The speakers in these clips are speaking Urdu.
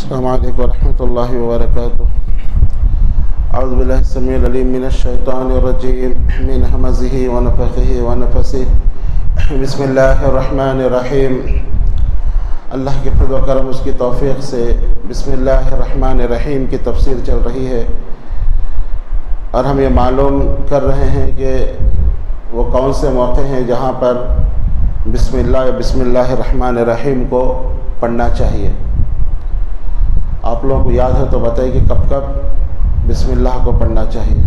السلام علیکم ورحمۃ اللہ وبرکاتہ۔ اعوذ باللہ السمیع العلیم من الشیطان الرجیم من ہمزہ ونفخہ ونفثہ۔ بسم اللہ الرحمن الرحیم۔ اللہ کے فضل و کرم اس کی توفیق سے بسم اللہ الرحمن الرحیم کی تفسیر چل رہی ہے، اور ہم یہ معلوم کر رہے ہیں کہ وہ کون سے موقع ہیں جہاں پر بسم اللہ الرحمن الرحیم کو پڑھنا چاہیے۔ آپ لوگوں کو یاد ہے تو بتائیے کہ کب کب بسم اللہ کو پڑھنا چاہیے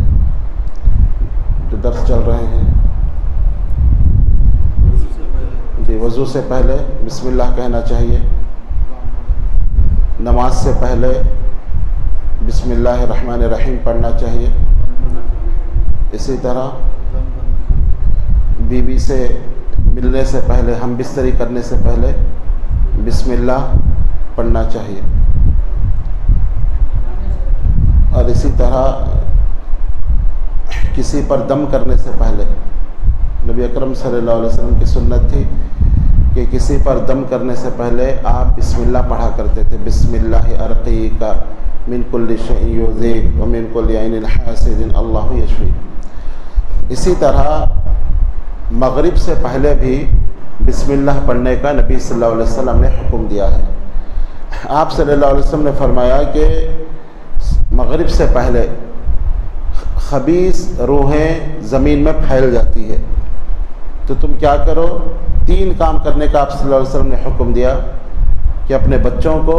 جو درس چل رہے ہیں؟ جی، وضو سے پہلے بسم اللہ کہنا چاہیے، نماز سے پہلے بسم اللہ الرحمن الرحیم پڑھنا چاہیے، اسی طرح بیوی سے ملنے سے پہلے، ہم بستری کرنے سے پہلے بسم اللہ پڑھنا چاہیے، اور اسی طرح کسی پر دم کرنے سے پہلے نبی اکرم صلی اللہ علیہ وسلم کی سنت تھی کہ کسی پر دم کرنے سے پہلے آپ بسم اللہ پڑھا کرتے تھے، بسم اللہ ارقیک من کل شیء یؤذیک ومن کل عین حاسد اللہ یشفی۔ اسی طرح مغرب سے پہلے بھی بسم اللہ پڑھنے کا نبی صلی اللہ علیہ وسلم نے حکم دیا ہے۔ آپ صلی اللہ علیہ وسلم نے فرمایا کہ مغرب سے پہلے خبیث روحیں زمین میں پھیل جاتی ہے، تو تم کیا کرو؟ 3 کام کرنے کا آپ صلی اللہ علیہ وسلم نے حکم دیا کہ اپنے بچوں کو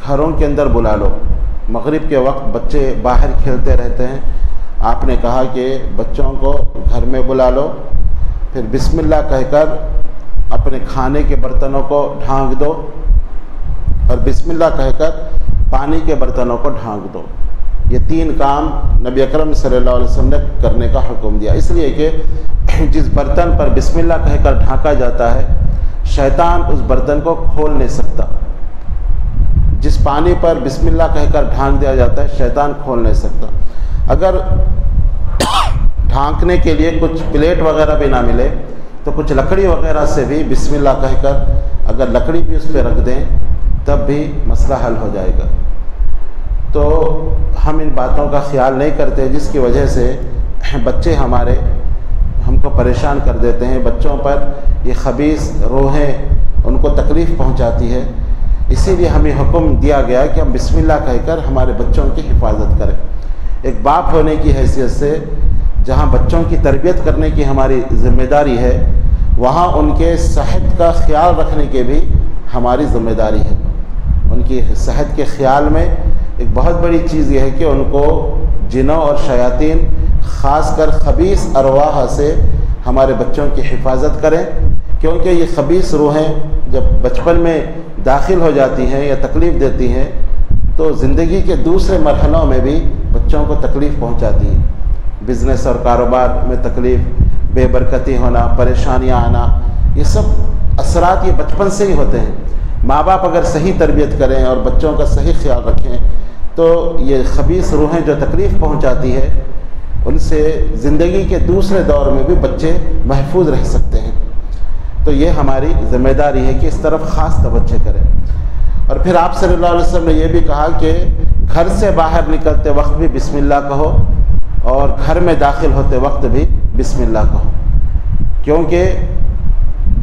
گھروں کے اندر بلا لو۔ مغرب کے وقت بچے باہر کھیلتے رہتے ہیں، آپ نے کہا کہ بچوں کو گھر میں بلا لو، پھر بسم اللہ کہہ کر اپنے کھانے کے برتنوں کو ڈھانک دو، اور بسم اللہ کہہ کر پانی کے برتنوں کو ڈھانک دو۔ یہ 3 کام نبی اکرم صلی اللہ علیہ وسلم نے کرنے کا حکم دیا، اس لیے کہ جس برتن پر بسم اللہ کہہ کر ڈھانکا جاتا ہے شیطان اس برتن کو کھول نہیں سکتا، جس پانی پر بسم اللہ کہہ کر ڈھانک دیا جاتا ہے شیطان کھول نہیں سکتا۔ اگر ڈھانکنے کے لیے کچھ پلیٹ وغیرہ بھی نہ ملے تو کچھ لکڑی وغیرہ سے بھی بسم اللہ کہہ کر اگر لکڑی بھی اس پہ رکھ دیں تب بھی مسئلہ حل ہو جائے گا۔ تو ہم ان باتوں کا خیال نہیں کرتے، جس کی وجہ سے بچے ہمارے ہم کو پریشان کر دیتے ہیں، بچوں پر یہ خبیث روحیں ان کو تکلیف پہنچاتی ہے۔ اسی لیے ہمیں حکم دیا گیا کہ ہم بسم اللہ کہہ کر ہمارے بچوں کی حفاظت کریں۔ ایک باپ ہونے کی حیثیت سے جہاں بچوں کی تربیت کرنے کی ہماری ذمہ داری ہے، وہاں ان کے صحت کا خیال رکھنے کی بھی ہماری ذمہ داری ہے۔ ان کی صحت کے خیال میں ایک بہت بڑی چیز یہ ہے کہ ان کو جنوں اور شیاطین، خاص کر خبیث ارواح سے ہمارے بچوں کی حفاظت کریں، کیونکہ یہ خبیث روحیں جب بچپن میں داخل ہو جاتی ہیں یا تکلیف دیتی ہیں تو زندگی کے دوسرے مرحلوں میں بھی بچوں کو تکلیف پہنچاتی ہے۔ بزنس اور کاروبار میں تکلیف، بے برکتی ہونا، پریشانیاں آنا، یہ سب اثرات یہ بچپن سے ہی ہوتے ہیں۔ ماں باپ اگر صحیح تربیت کریں اور بچوں کا صحیح خیال رکھیں تو یہ خبیث روحیں جو تکلیف پہنچاتی ہے ان سے زندگی کے دوسرے دور میں بھی بچے محفوظ رہ سکتے ہیں۔ تو یہ ہماری ذمہ داری ہے کہ اس طرف خاص توجہ کریں۔ اور پھر آپ صلی اللہ علیہ وسلم نے یہ بھی کہا کہ گھر سے باہر نکلتے وقت بھی بسم اللہ کہو، اور گھر میں داخل ہوتے وقت بھی بسم اللہ کہو، کیونکہ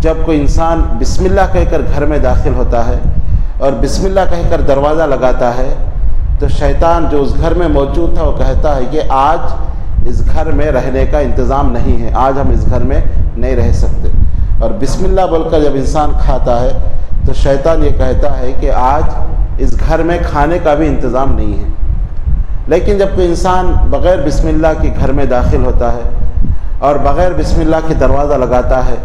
جب کوئی انسان بسم اللہ کہہ کر گھر میں داخل ہوتا ہے اور بسم اللہ کہہ کر دروازہ لگاتا ہے تو شیطان جو اس گھر میں موجود تھا وہ کہتا ہے کہ آج اس گھر میں رہنے کا انتظام نہیں ہے، آج ہم اس گھر میں نہیں رہ سکتے۔ اور بسم اللہ بول کر جب انسان کھاتا ہے تو شیطان یہ کہتا ہے کہ آج اس گھر میں کھانے کا بھی انتظام نہیں ہے۔ لیکن جب کوئی انسان بغیر بسم اللہ کے گھر میں داخل ہوتا ہے اور بغیر بسم اللہ کے دروازہ لگاتا ہے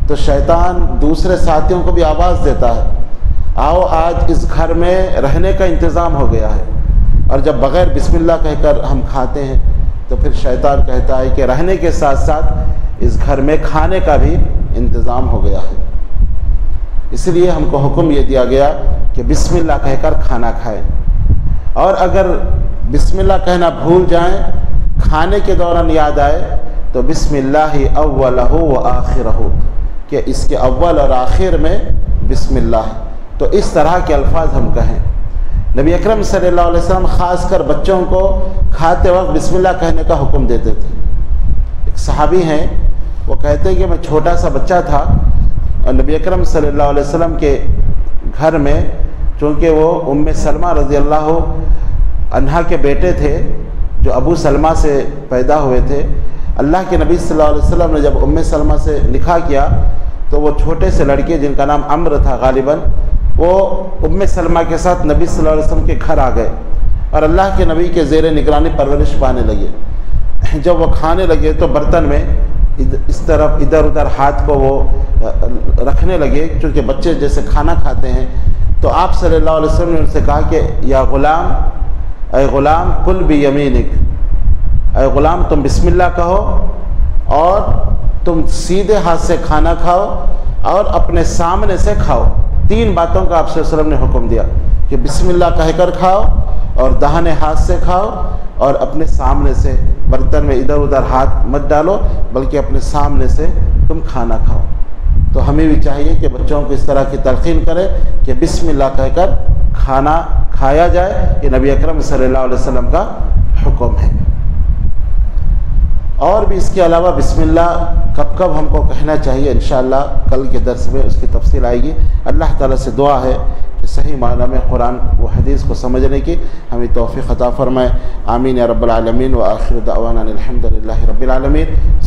تو شیطان دوسرے ساتھیوں کو بھی آواز دیتا ہے، آؤ آج اس گھر میں رہنے کا انتظام ہو گیا ہے۔ اور جب بغیر بسم اللہ کہہ کر ہم کھاتے ہیں تو پھر شیطان کہتا ہے کہ رہنے کے ساتھ ساتھ اس گھر میں کھانے کا بھی انتظام ہو گیا ہے۔ اس لیے ہم کو حکم یہ دیا گیا کہ بسم اللہ کہہ کر کھانا کھائیں، اور اگر بسم اللہ کہنا بھول جائیں، کھانے کے دوران یاد آئے تو بسم اللہ اولہ و آخرہ، کہ اس کے اول اور آخر میں بسم اللہ، تو اس طرح کے الفاظ ہم کہیں۔ نبی اکرم صلی اللہ علیہ وسلم خاص کر بچوں کو کھاتے وقت بسم اللہ کہنے کا حکم دیتے تھے۔ ایک صحابی ہیں، وہ کہتے ہیں کہ میں چھوٹا سا بچہ تھا اور نبی اکرم صلی اللہ علیہ وسلم کے گھر میں، چونکہ وہ ام سلمہ رضی اللہ عنہا کے بیٹے تھے جو ابو سلمہ سے پیدا ہوئے تھے، اللہ کے نبی صلی اللہ علیہ وسلم نے جب ام سلمہ سے نکاح کیا تو وہ چھوٹے سے لڑکے جن کا نام عمرو تھا غالباً، وہ ام سلمہ کے ساتھ نبی صلی اللہ علیہ وسلم کے گھر آ گئے اور اللہ کے نبی کے زیر نگرانی پرورش پانے لگے۔ جب وہ کھانے لگے تو برتن میں اس طرف ادھر ادھر ہاتھ کو وہ رکھنے لگے، چونکہ بچے جیسے کھانا کھاتے ہیں۔ تو آپ صلی اللہ علیہ وسلم نے ان سے کہا کہ یا غلام، اے غلام کل بیمینک، اے غلام تم بسم اللہ کہو اور تم سیدھے ہاتھ سے کھانا کھاؤ اور اپنے سامنے سے کھاؤ۔ تین باتوں کا آپ صلی اللہ علیہ وسلم نے حکم دیا کہ بسم اللہ کہہ کر کھاؤ اور داہنے ہاتھ سے کھاؤ اور اپنے سامنے سے، برتن میں ادھر ادھر ہاتھ مت ڈالو بلکہ اپنے سامنے سے تم کھانا کھاؤ۔ تو ہمیں بھی چاہیے کہ بچوں کو اس طرح کی تلقین کرے کہ بسم اللہ کہہ کر کھانا کھایا جائے، یہ نبی اکرم صلی اللہ علیہ وسلم کا حکم ہے۔ اور بھی اس کے علاوہ بسم اللہ کب کب ہم کو کہنا چاہیے، انشاءاللہ کل کے درس میں اس کی تفصیل آئے گی۔ اللہ تعالیٰ سے دعا ہے کہ صحیح معنی میں قرآن و حدیث کو سمجھنے کی ہمیں توفیق عطا فرمائے۔ آمین یا رب العالمین، وآخر دعوانا الحمد للہ رب العالمین۔